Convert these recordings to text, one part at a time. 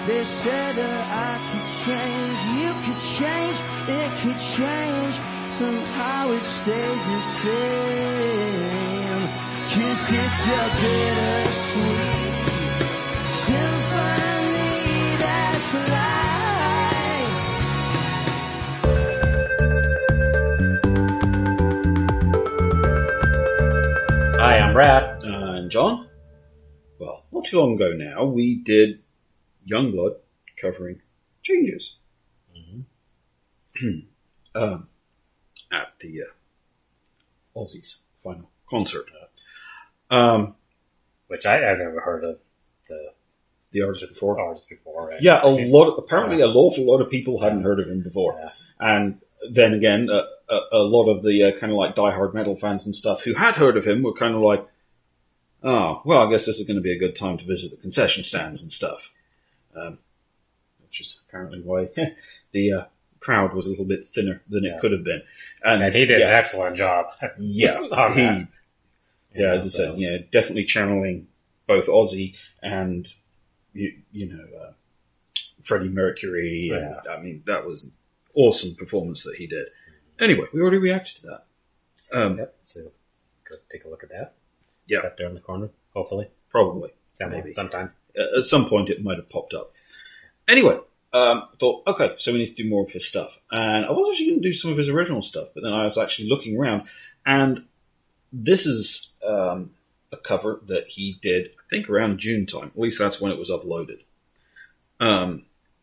They said that I could change, you could change, it could change. Somehow it stays the same. 'Cause it's a bittersweet symphony that's life. Hi, I'm Brad. And John. Well, not too long ago now, we did YUNGBLUD covering Changes. At the Aussies final concert. Which I've never heard of The artist before. Right? Yeah, apparently an awful lot of people hadn't heard of him before. Yeah. And then again, a lot of the kind of like diehard metal fans and stuff who had heard of him were kind of like, oh, well, I guess this is going to be a good time to visit the concession stands and stuff. Which is apparently why the crowd was a little bit thinner than it could have been. And he did an excellent job. Yeah. As I said, definitely channeling both Ozzy and, Freddie Mercury. Yeah. And, I mean, that was an awesome performance that he did. Anyway, we already reacted to that. So go take a look at that. Yeah. Up there in the corner, hopefully. Probably. Maybe. Sometime. At some point it might have popped up. Anyway, I thought, okay, so we need to do more of his stuff. And I was actually going to do some of his original stuff, but then I was actually looking around, and this is a cover that he did, I think, around June time. At least that's when it was uploaded.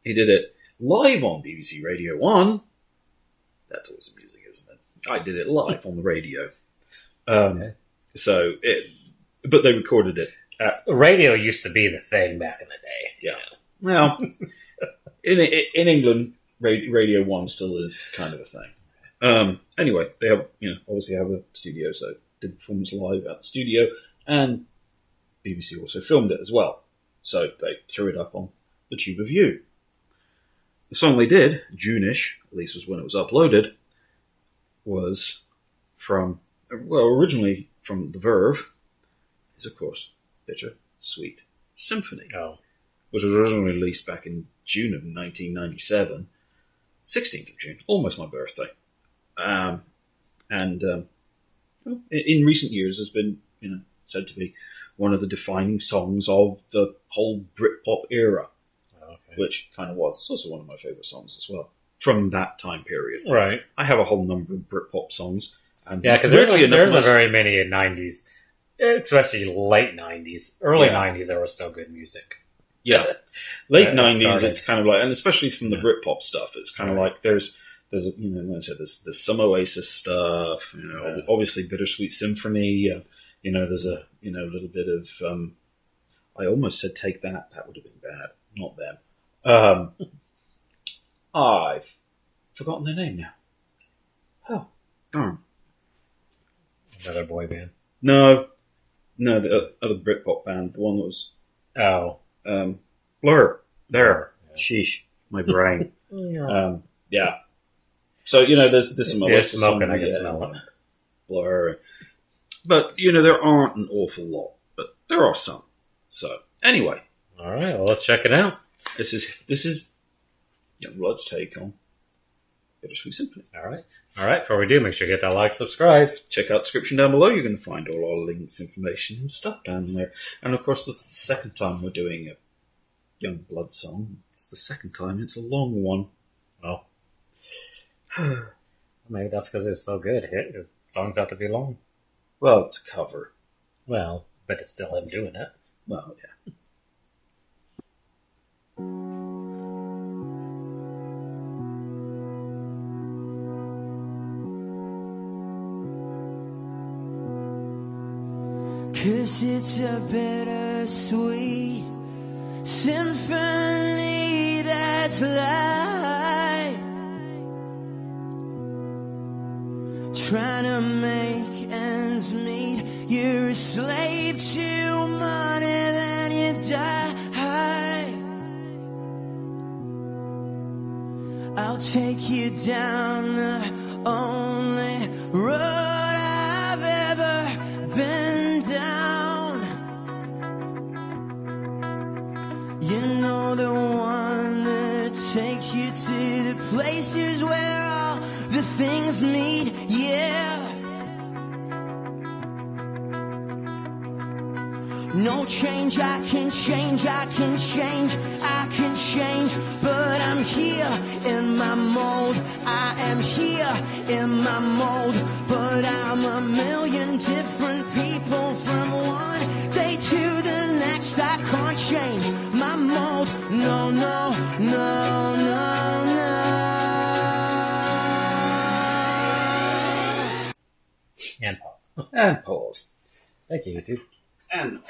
He did it live on BBC Radio 1. That's always amusing, isn't it? I did it live on the radio. But they recorded it. Radio used to be the thing back in the day. Yeah. Well, in England, Radio 1 still is kind of a thing. Anyway, they have, obviously have a studio, so did performance live at the studio, and BBC also filmed it as well. So they threw it up on the Tube of You. The song they did, June-ish, at least was when it was uploaded, was from, originally from the Verve, is of course, Bitter Sweet Symphony. Oh. Was originally released back in June of 1997, 16th of June, almost my birthday. In recent years has been, said to be one of the defining songs of the whole Britpop era, which kind of was. It's also one of my favorite songs as well from that time period. Right. I have a whole number of Britpop songs. And because there's a very many in 90s, especially late 90s. Early 90s, there was still good music. Yeah, late 90s, it's kind of like, and especially from the Britpop stuff, it's kind of like there's like I said, there's some Oasis stuff, obviously Bittersweet Symphony, there's a little bit of, I almost said Take That would have been bad, not them. I've forgotten their name now. Oh, darn. Another boy band? No, the other Britpop band, the one that was... Blur. There. Yeah. Sheesh. My brain. Yeah. So, there's some other smoking, I can smell it. Blur. But, there aren't an awful lot, but there are some. So, anyway. All right, well, let's check it out. This is YUNGBLUD's take on Bittersweet Symphony. All right. Before we do, make sure you hit that like, subscribe. Check out the description down below. You're going to find all our links, information, and stuff down there. And of course, this is the second time we're doing a YUNGBLUD song. It's the second time. It's a long one. Well, maybe that's because it's so good. His songs have to be long. Well, it's a cover. Well, but it's still him doing it. Well, yeah. 'Cause it's a bittersweet symphony that's life. Trying to make ends meet, you're a slave to money, then you die. I'll take you down the only road I've ever been down. You know the one take you to the places where all the things meet, yeah. No change, I can change, I can change, I can change, but I'm here in my mold. I am here in my mold, but I'm a million different people from one day to the next. I can't change my mold, no, no, no, no, no. And pause. And pause. Thank you, YouTube. And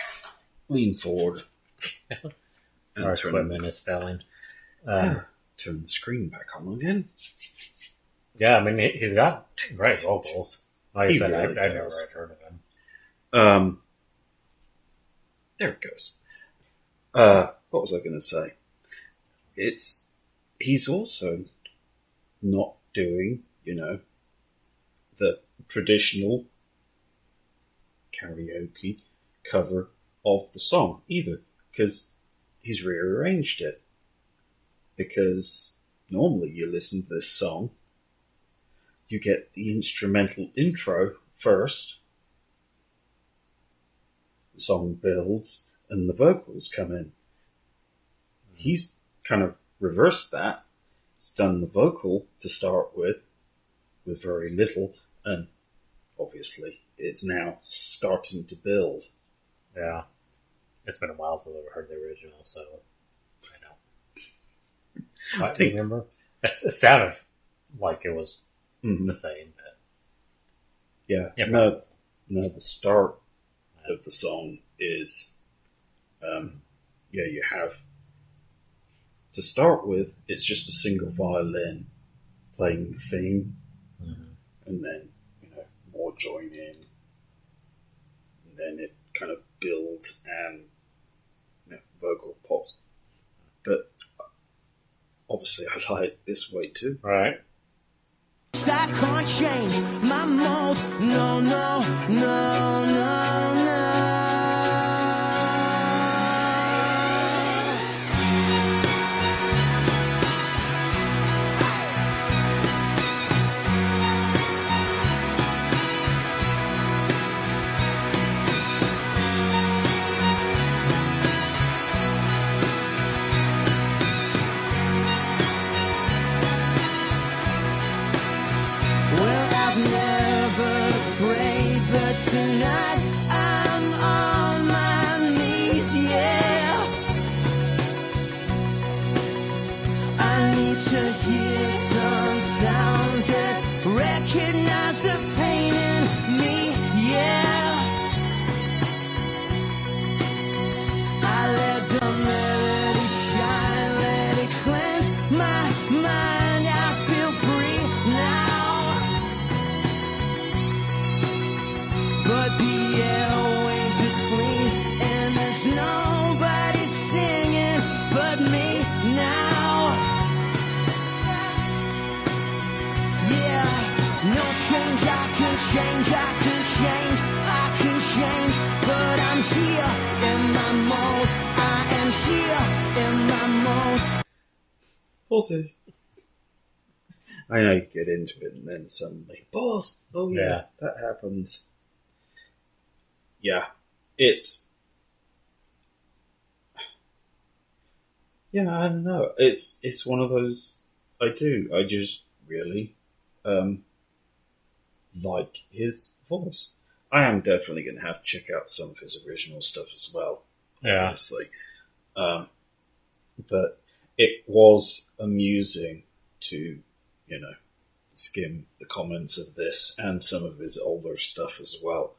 lean forward. And Our turn, equipment is failing. turn the screen back on again. Yeah, I mean, he's got great vocals. Like I said, really I've never does. heard of him. There it goes. What was I going to say? He's also not doing, the traditional karaoke cover of the song either, because he's rearranged it. Because normally you listen to this song, you get the instrumental intro first, the song builds, and the vocals come in. He's kind of reversed that. He's done the vocal to start with very little, and obviously it's now starting to build. Yeah. It's been a while since I've heard the original, so I know. I think- remember. It sounded like it was the same. But Yeah, Yeah, no, the start of the song is, you have, to start with, it's just a single violin playing the theme, and then, more join in, and then it kind of builds and vocal pops. But obviously I like it this way too. right. I can't change my mold, no, no, no, no, no. Well, I've never prayed, but tonight I'm on my knees, yeah. I need to hear some sounds that recognize the pain in me, yeah. I let the melody shine, let it cleanse my mind. I feel free now. But the airways are clean, and there's nobody singing but me now. Yeah, no change, I can change, I can change, I can change, but I'm here in my mold, I am here in my mold. Pauses. I know you get into it and then suddenly pause. Oh yeah, that happens. Yeah, it's... Yeah, I don't know. It's one of those... I just really like his voice. I am definitely going to have to check out some of his original stuff as well, obviously. But it was amusing to, skim the comments of this and some of his older stuff as well.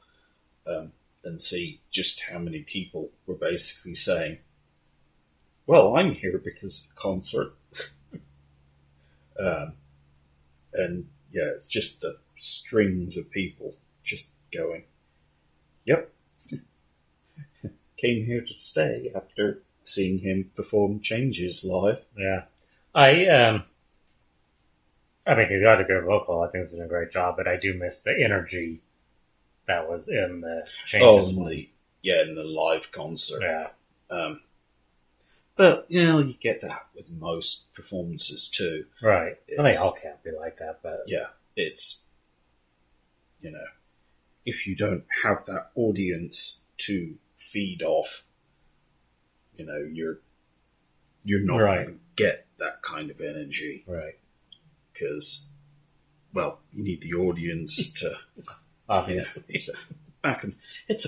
And see just how many people were basically saying, well, I'm here because of the concert. And yeah, it's just the strings of people just going, yep, came here to stay after seeing him perform Changes live. Yeah. I think he's got a good vocal. I think he's doing a great job, but I do miss the energy that was in the Changes one. In the live concert. Yeah. But, you get that with most performances too. Right. Well, they all can't be like that, but... Yeah, it's, if you don't have that audience to feed off, you're not going to get that kind of energy. Right. Because, well, you need the audience to... Obviously. It's a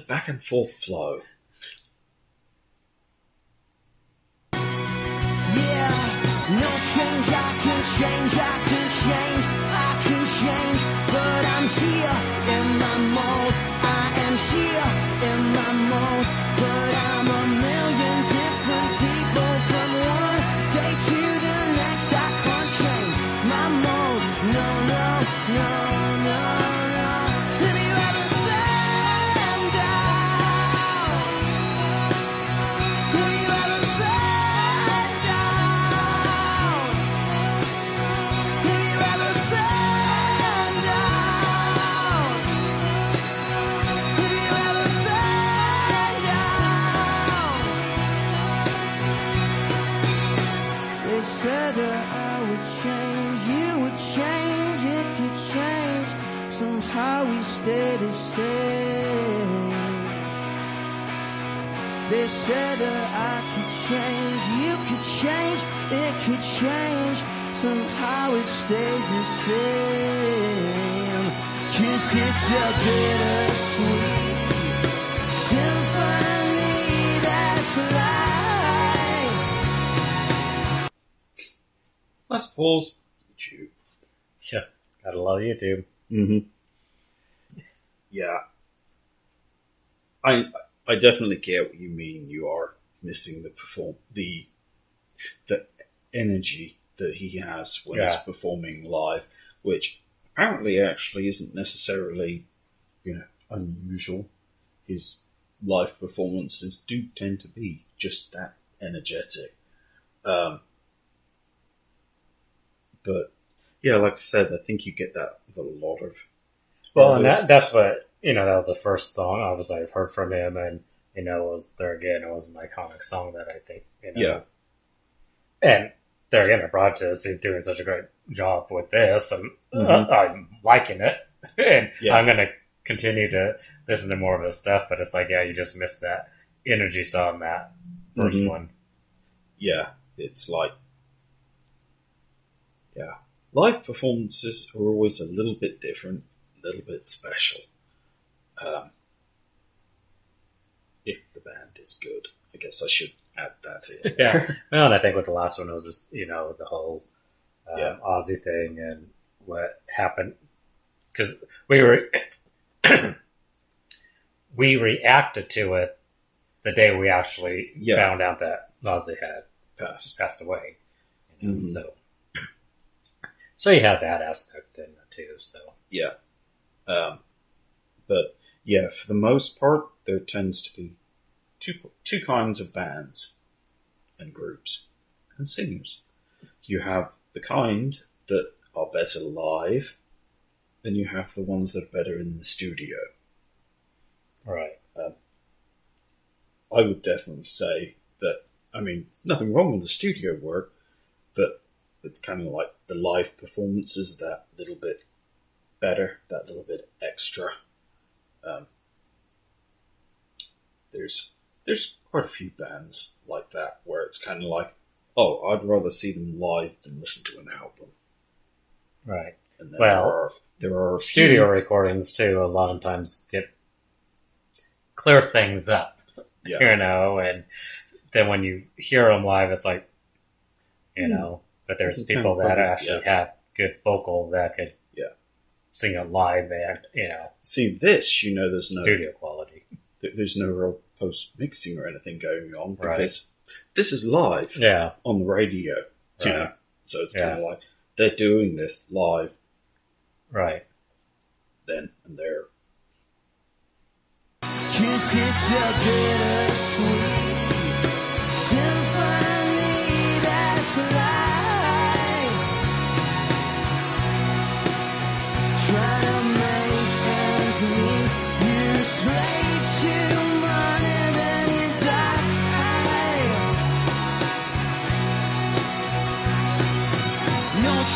back and forth flow. No change, I can change, but I'm here in my mode. I am here in my mode, but I'm a million different people from one day to the next. I can't change my mode. No. Have you ever found out? Have you ever found out? Have you ever found out? Have you ever found out? They said that I would change, you would change, it could change. Somehow we stay the same. They said that I could change, you could change, it could change. Somehow it stays the same. 'Cause it's a bittersweet symphony that's life. I suppose. YouTube. Yeah. Gotta love YouTube. Mm-hmm. Yeah. I definitely get what you mean. You are missing the energy that he has when he's performing live, which apparently actually isn't necessarily, unusual. His live performances do tend to be just that energetic. But yeah, like I said, I think you get that with a lot of. Well, and that's what, that was the first song I've heard from him, and, it was an iconic song that I think, Yeah. And there again, it brought to this, he's doing such a great job with this, and I'm liking it, and I'm going to continue to listen to more of his stuff, but it's like, you just missed that energy song, that first one. Yeah, it's like, live performances are always a little bit different, a little bit special. If the band is good, I guess I should add that in. Yeah, well, and I think with the last one, it was just, the whole Aussie thing and what happened. Because we reacted to it the day we actually found out that Ozzy had passed away. So you have that aspect in it too. So yeah, but yeah, for the most part, there tends to be two kinds of bands and groups and singers. You have the kind that are better live, and you have the ones that are better in the studio. Right. I would definitely say that, there's nothing wrong with the studio work, but it's kind of like the live performances that little bit better, that little bit extra. There's quite a few bands like that where it's kind of like, oh, I'd rather see them live than listen to an album. Right. And then well, there are studio recordings too. A lot of times clear things up, and then when you hear them live, it's like, but there's people that actually have good vocal that could sing it live and, See this, there's no studio quality. There's no real post-mixing or anything going on because this is live on the radio, So it's kind of like they're doing this live. Right. Then and there. 'Cause it's a bittersweet symphony that's life. Trying to make ends meet, you slave to money, then you die.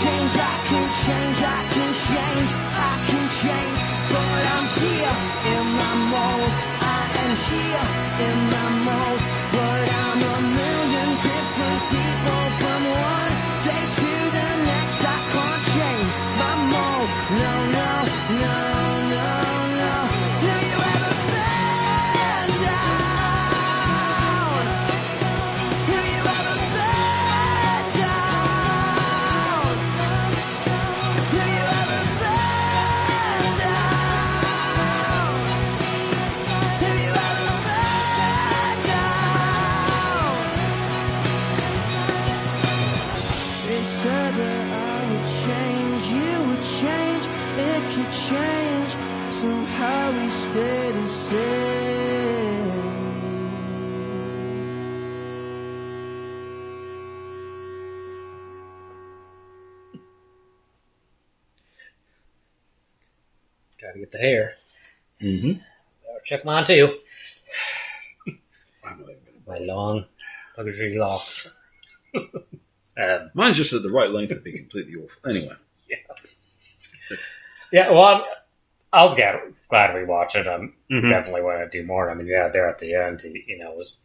change, I can change, I can change, I can change, but I'm here in my mold. I am here in my mold, but I'm a million different people from one day to the next. I can't change my mold. No, no, no, no, no. Have you ever been down? Have you ever been down? Have you ever been down? Have you ever been down? They said that I would change, you would change, it could change. Somehow we stay the same. Gotta get the hair. Mm-hmm. Better check mine too. I'm not even gonna My long, luxury locks. Mine's just at the right length to be completely awful. Anyway. Yeah, well, I was glad we watched it. Definitely want to do more. I mean, yeah, there at the end, he, was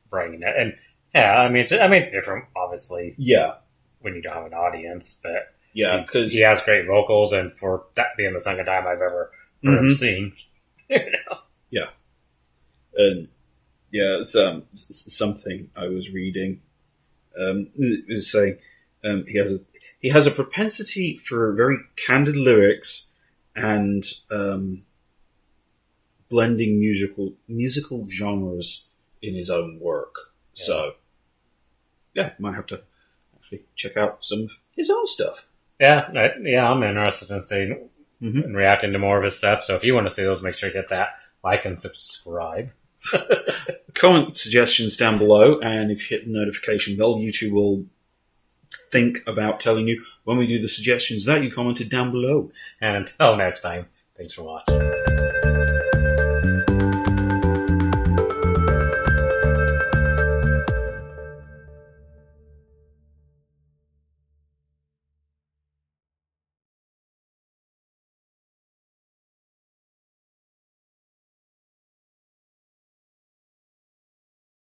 bringing it, and yeah, I mean, it's different, obviously, Yeah. when you don't have an audience, but Yeah, because he has great vocals, and for that being the second time I've ever heard him sing, Yeah. And yeah, it's something I was reading. It was saying he has a propensity for very candid lyrics and blending musical genres in his own work. Yeah. So yeah, might have to actually check out some of his own stuff. Yeah, I'm interested in seeing and reacting to more of his stuff. So if you want to see those, make sure you hit that like and subscribe. Comment suggestions down below, and if you hit the notification bell, YouTube will think about telling you when we do the suggestions that you commented down below. And until next time, thanks for watching.